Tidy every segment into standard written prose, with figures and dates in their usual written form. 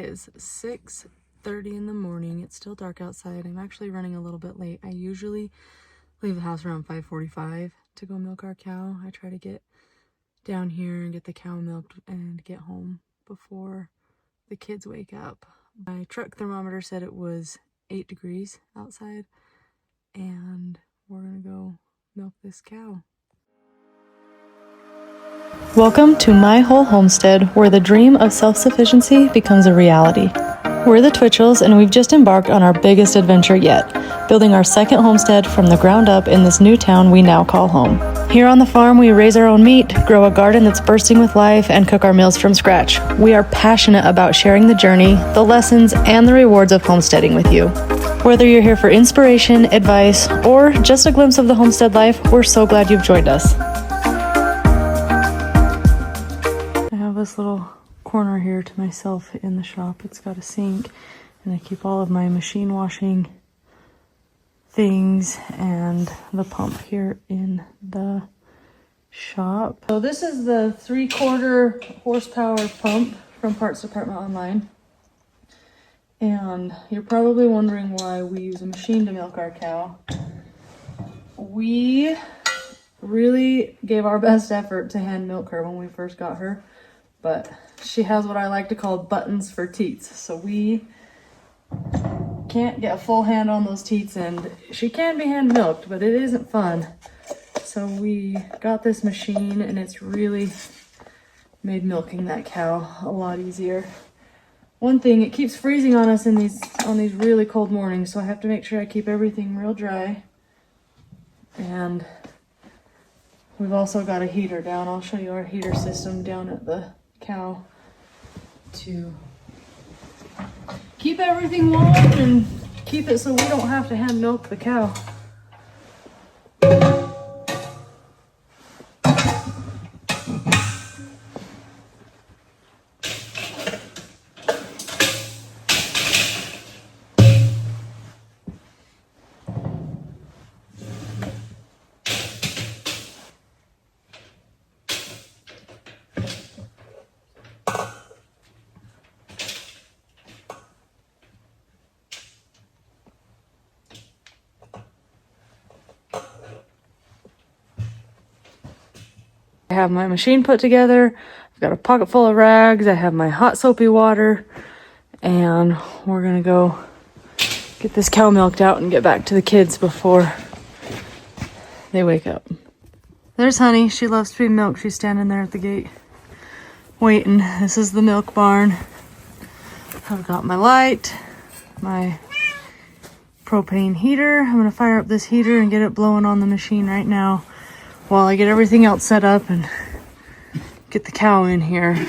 is 6:30 in the morning. It's still dark outside. I'm actually running a little bit late. I usually leave the house around 5:45 to go milk our cow. I try to get down here and get the cow milked and get home before the kids wake up. My truck thermometer said it was 8 degrees outside, and we're gonna go milk this cow. Welcome to My Whole Homestead, where the dream of self-sufficiency becomes a reality. We're the Twitchells, and we've just embarked on our biggest adventure yet, building our second homestead from the ground up in this new town we now call home. Here on the farm, we raise our own meat, grow a garden that's bursting with life, and cook our meals from scratch. We are passionate about sharing the journey, the lessons, and the rewards of homesteading with you. Whether you're here for inspiration, advice, or just a glimpse of the homestead life, we're so glad you've joined us. This little corner here to myself in the shop. It's got a sink, and I keep all of my machine washing things and the pump here in the shop. So this is the 3/4 horsepower pump from Parts Department Online, and you're probably wondering why we use a machine to milk our cow. We really gave our best effort to hand milk her when we first got her, but she has what I like to call buttons for teats. So we can't get a full hand on those teats, and she can be hand milked, but it isn't fun. So we got this machine, and it's really made milking that cow a lot easier. One thing, it keeps freezing on us on these really cold mornings, so I have to make sure I keep everything real dry. And we've also got a heater down. I'll show you our heater system down at the cow to keep everything warm and keep it so we don't have to hand milk the cow. I have my machine put together. I've got a pocket full of rags. I have my hot soapy water, and we're gonna go get this cow milked out and get back to the kids before they wake up. There's Honey. She loves to be milked. She's standing there at the gate waiting. This is the milk barn. I've got my light, my propane heater. I'm gonna fire up this heater and get it blowing on the machine right now while I get everything else set up and get the cow in here.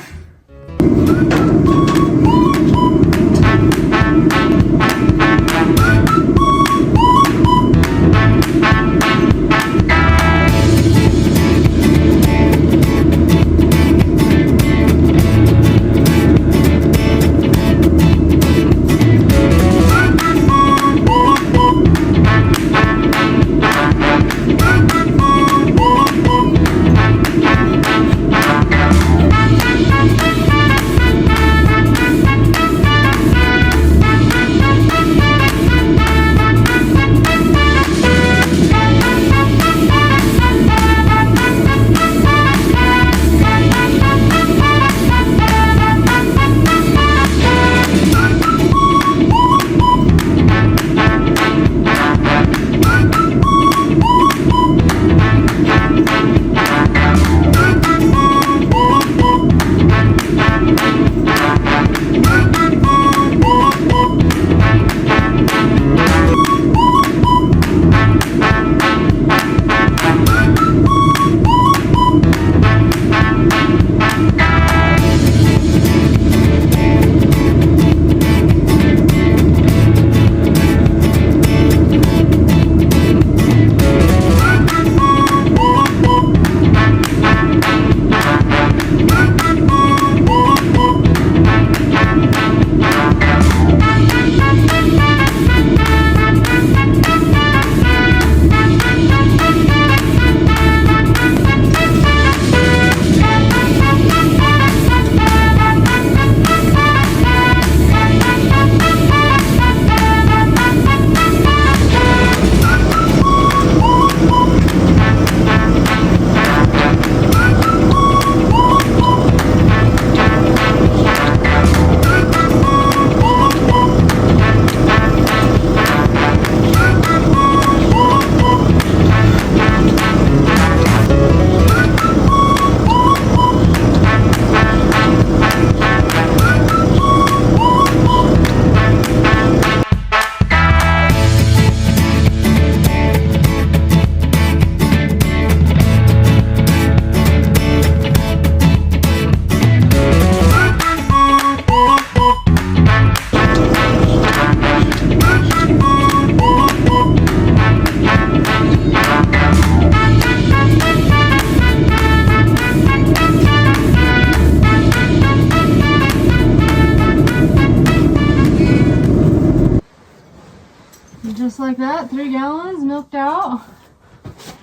just like that, 3 gallons milked out.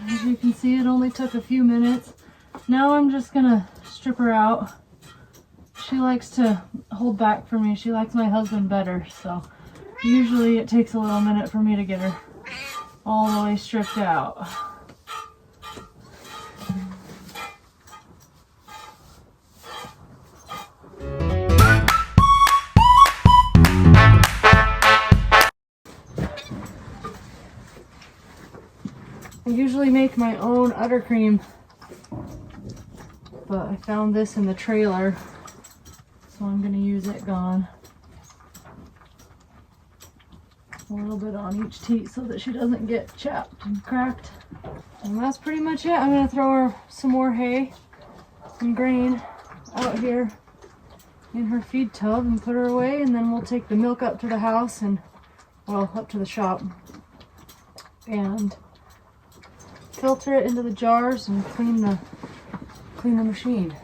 As you can see, it only took a few minutes. Now I'm just gonna strip her out. She likes to hold back for me. She likes my husband better, so usually it takes a little minute for me to get her all the way stripped out. I usually make my own udder cream, but I found this in the trailer, so I'm going to use it gone. A little bit on each teat so that she doesn't get chapped and cracked. And that's pretty much it. I'm going to throw her some more hay and grain out here in her feed tub and put her away, and then we'll take the milk up to the house and, well, up to the shop and filter it into the jars and clean the machine.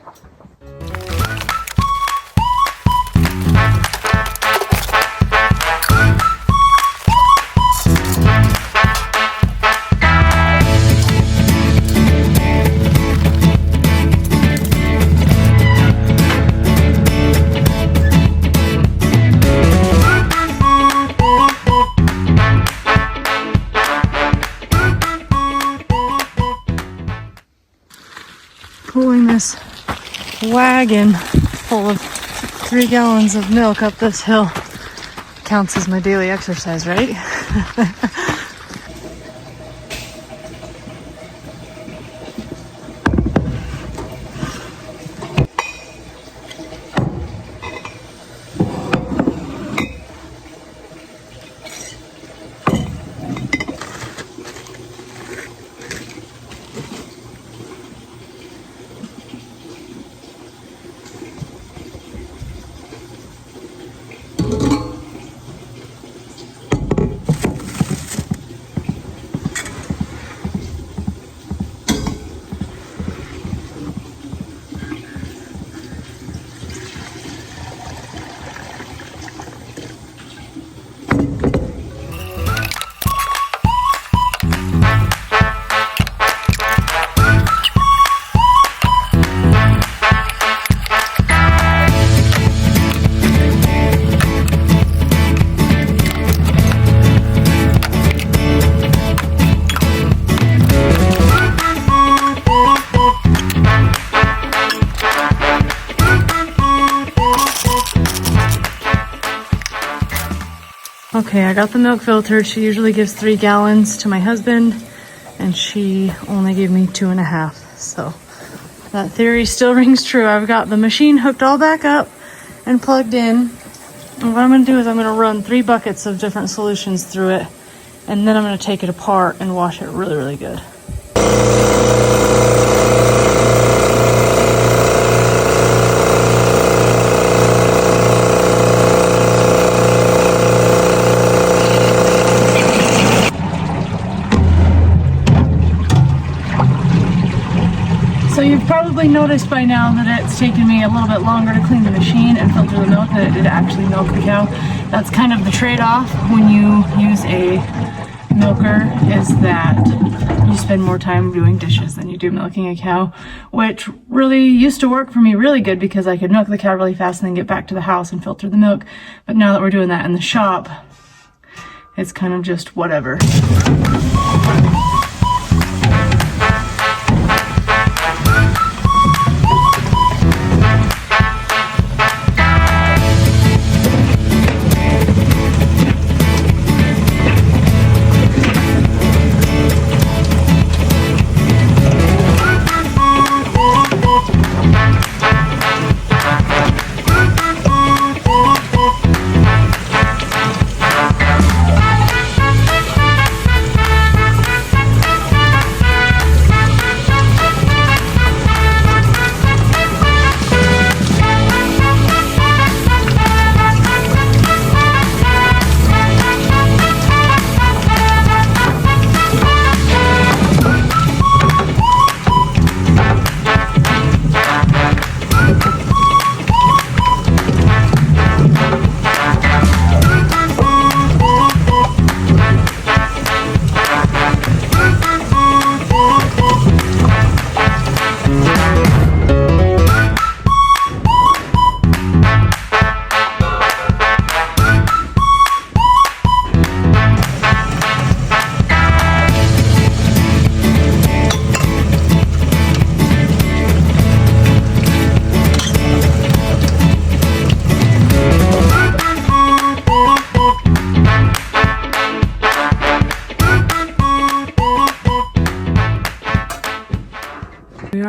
Pulling this wagon full of 3 gallons of milk up this hill counts as my daily exercise, right? Okay, I got the milk filtered. She usually gives 3 gallons to my husband, and she only gave me 2.5. So that theory still rings true. I've got the machine hooked all back up and plugged in. And what I'm gonna do is I'm gonna run 3 buckets of different solutions through it, and then I'm gonna take it apart and wash it really, really good. So you've probably noticed by now that it's taken me a little bit longer to clean the machine and filter the milk than it did to actually milk the cow. That's kind of the trade-off when you use a milker, is that you spend more time doing dishes than you do milking a cow, which really used to work for me really good because I could milk the cow really fast and then get back to the house and filter the milk. But now that we're doing that in the shop, it's kind of just whatever.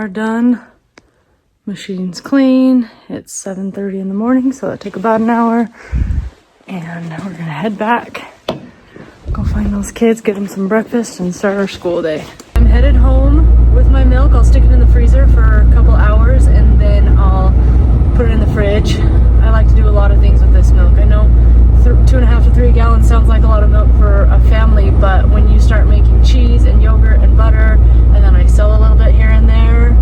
are done. Machine's clean. It's 7:30 in the morning, so that'll take about an hour. And we're gonna head back, go find those kids, get them some breakfast, and start our school day. I'm headed home with my milk. I'll stick it in the freezer for a couple hours and then I'll put it in the fridge. I like to do a lot of things with this milk. I know 2.5 to 3 gallons sounds like a lot of milk for a family, but when you start making cheese and yogurt and butter, and then I sell a little bit here and there,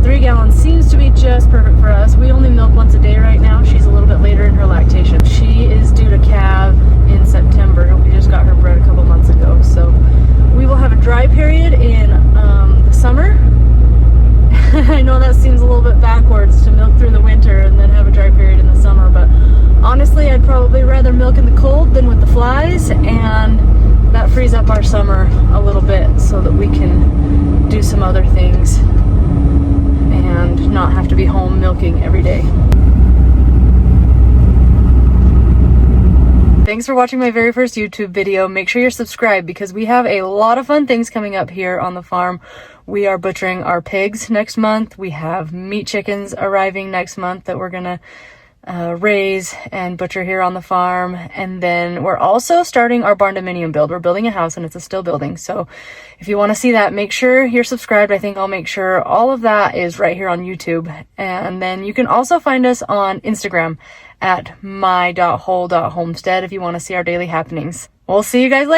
3 gallons seems to be just perfect for us. We only milk once a day right now. She's a little bit later in her lactation. She is due to calve in September. We just got her bred a couple months ago, so we will have a dry period in the summer. I know that seems a little bit backwards to milk through the winter and then have a dry period in the summer, but honestly, I'd probably rather milk in the cold than with the flies, and that frees up our summer a little bit so that we can do some other things and not have to be home milking every day. Thanks for watching my very first YouTube video. Make sure you're subscribed because we have a lot of fun things coming up here on the farm. We are butchering our pigs next month. We have meat chickens arriving next month that we're gonna raise and butcher here on the farm. And then we're also starting our barn dominium build. We're building a house and it's a still building. So if you want to see that, make sure you're subscribed. I think I'll make sure all of that is right here on YouTube. And then you can also find us on Instagram at my.whole.homestead if you want to see our daily happenings. We'll see you guys later.